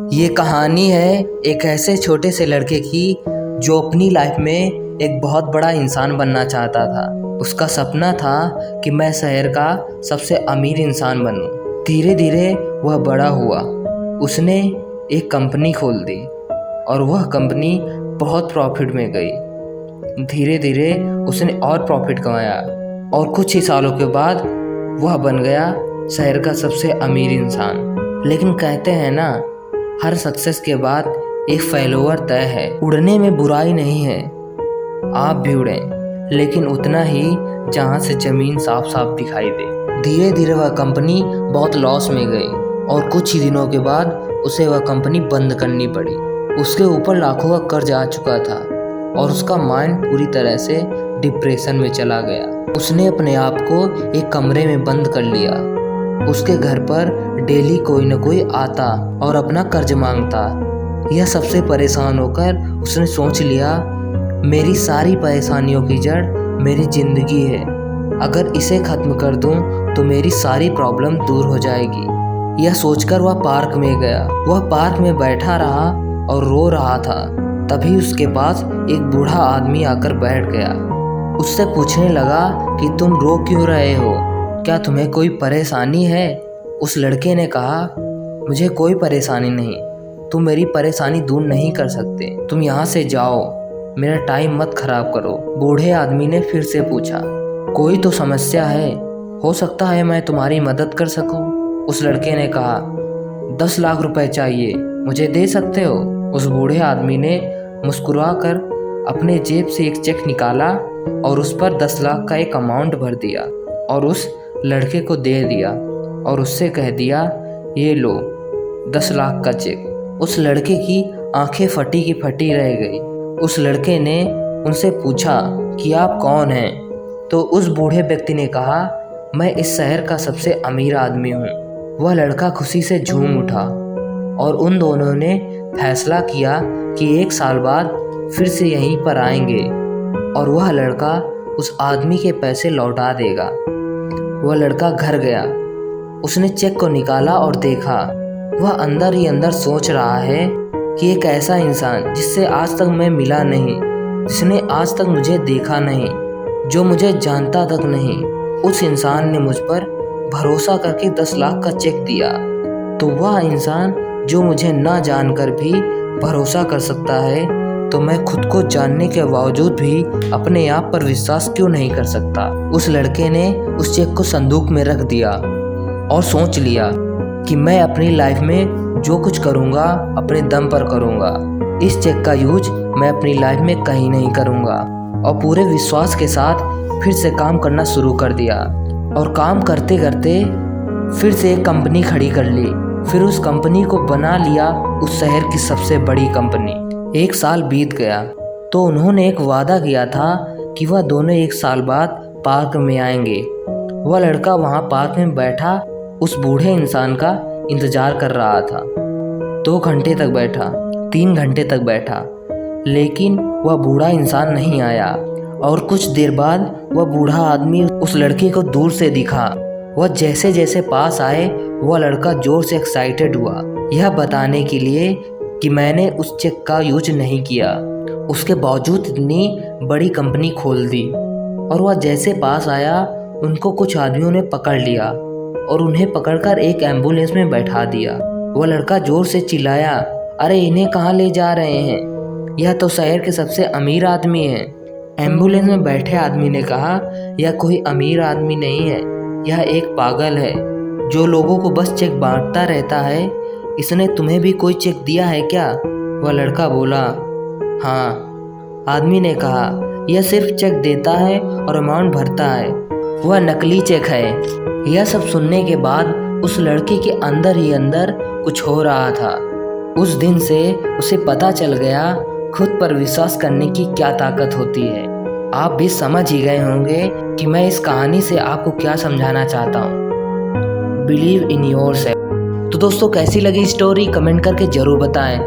ये कहानी है एक ऐसे छोटे से लड़के की जो अपनी लाइफ में एक बहुत बड़ा इंसान बनना चाहता था। उसका सपना था कि मैं शहर का सबसे अमीर इंसान बनूं। धीरे धीरे वह बड़ा हुआ। उसने एक कंपनी खोल दी और वह कंपनी बहुत प्रॉफिट में गई। धीरे धीरे उसने और प्रॉफिट कमाया और कुछ ही सालों के बाद वह बन गया शहर का सबसे अमीर इंसान। लेकिन कहते हैं ना, हर सक्सेस के बाद एक फेलोवर तय है। उड़ने में बुराई नहीं है, आप भी उड़ें, लेकिन उतना ही जहाँ से ज़मीन साफ साफ दिखाई दे। धीरे धीरे वह कंपनी बहुत लॉस में गई और कुछ ही दिनों के बाद उसे वह कंपनी बंद करनी पड़ी। उसके ऊपर लाखों का कर्ज आ चुका था और उसका माइंड पूरी तरह से डिप्रेशन में चला गया। उसने अपने आप को एक कमरे में बंद कर लिया। उसके घर पर डेली कोई न कोई आता और अपना कर्ज मांगता। यह सबसे परेशान होकर उसने सोच लिया, मेरी सारी परेशानियों की जड़ मेरी ज़िंदगी है। अगर इसे ख़त्म कर दूं तो मेरी सारी प्रॉब्लम दूर हो जाएगी। यह सोचकर वह पार्क में गया। वह पार्क में बैठा रहा और रो रहा था। तभी उसके पास एक बूढ़ा आदमी आकर बैठ गया। उससे पूछने लगा कि तुम रो क्यों रहे हो, क्या तुम्हें कोई परेशानी है? उस लड़के ने कहा, मुझे कोई परेशानी नहीं, तुम मेरी परेशानी दूर नहीं कर सकते, तुम यहाँ से जाओ, मेरा टाइम मत खराब करो। बूढ़े आदमी ने फिर से पूछा, कोई तो समस्या है, हो सकता है मैं तुम्हारी मदद कर सकूं। उस लड़के ने कहा, 10 लाख रुपए चाहिए, मुझे दे सकते हो? उस बूढ़े आदमी ने मुस्कुराकर अपने जेब से एक चेक निकाला और उस पर 10 लाख का एक अमाउंट भर दिया और उस लड़के को दे दिया और उससे कह दिया, ये लो 10 लाख का चेक। उस लड़के की आंखें फटी की फटी रह गई। उस लड़के ने उनसे पूछा कि आप कौन हैं? तो उस बूढ़े व्यक्ति ने कहा, मैं इस शहर का सबसे अमीर आदमी हूँ। वह लड़का खुशी से झूम उठा और उन दोनों ने फैसला किया कि 1 साल बाद फिर से यहीं पर आएंगे और वह लड़का उस आदमी के पैसे लौटा देगा। वह लड़का घर गया। उसने चेक को निकाला और देखा। वह अंदर ही अंदर सोच रहा है कि एक ऐसा इंसान जिससे आज तक मैं मिला नहीं, जिसने आज तक मुझे देखा नहीं, जो मुझे जानता तक नहीं, उस इंसान ने मुझ पर भरोसा करके 10 लाख का चेक दिया। तो वह इंसान जो मुझे ना जानकर भी भरोसा कर सकता है, तो मैं खुद को जानने के बावजूद भी अपने आप पर विश्वास क्यों नहीं कर सकता। उस लड़के ने उस चेक को संदूक में रख दिया और सोच लिया कि मैं अपनी लाइफ में जो कुछ करूँगा अपने दम पर करूँगा। इस चेक का यूज मैं अपनी लाइफ में कहीं नहीं करूँगा। और पूरे विश्वास के साथ फिर से काम करना शुरू कर दिया और काम करते करते फिर से एक कंपनी खड़ी कर ली। फिर उस कंपनी को बना लिया उस शहर की सबसे बड़ी कंपनी। 1 साल बीत गया तो उन्होंने एक वादा किया था कि वह दोनों 1 साल बाद पार्क में आएंगे। वह लड़का वहाँ पार्क में बैठा उस बूढ़े इंसान का इंतज़ार कर रहा था। 2 घंटे तक बैठा, 3 घंटे तक बैठा, लेकिन वह बूढ़ा इंसान नहीं आया। और कुछ देर बाद वह बूढ़ा आदमी उस लड़के को दूर से दिखा। वह जैसे जैसे पास आए, वह लड़का जोर से एक्साइटेड हुआ, यह बताने के लिए कि मैंने उस चेक का यूज नहीं किया। उसके बावजूद इतनी बड़ी कंपनी खोल दी। और वह जैसे पास आया, उनको कुछ आदमियों ने पकड़ लिया और उन्हें पकड़कर एक एम्बुलेंस में बैठा दिया। वह लड़का जोर से चिल्लाया, अरे इन्हें कहाँ ले जा रहे हैं? यह तो शहर के सबसे अमीर आदमी हैं। एम्बुलेंस में बैठे आदमी ने कहा, यह कोई अमीर आदमी नहीं है, यह एक पागल है जो लोगों को बस चेक बांटता रहता है। इसने तुम्हें भी कोई चेक दिया है क्या? वह लड़का बोला, हाँ। आदमी ने कहा, यह सिर्फ चेक देता है और अमाउंट भरता है, वह नकली चेक है। यह सब सुनने के बाद उस लड़के के अंदर ही अंदर कुछ हो रहा था। उस दिन से उसे पता चल गया खुद पर विश्वास करने की क्या ताकत होती है। आप भी समझ ही गए होंगे कि मैं इस कहानी से आपको क्या समझाना चाहता हूँ। Believe in yourself. तो दोस्तों, कैसी लगी स्टोरी कमेंट करके ज़रूर बताएं।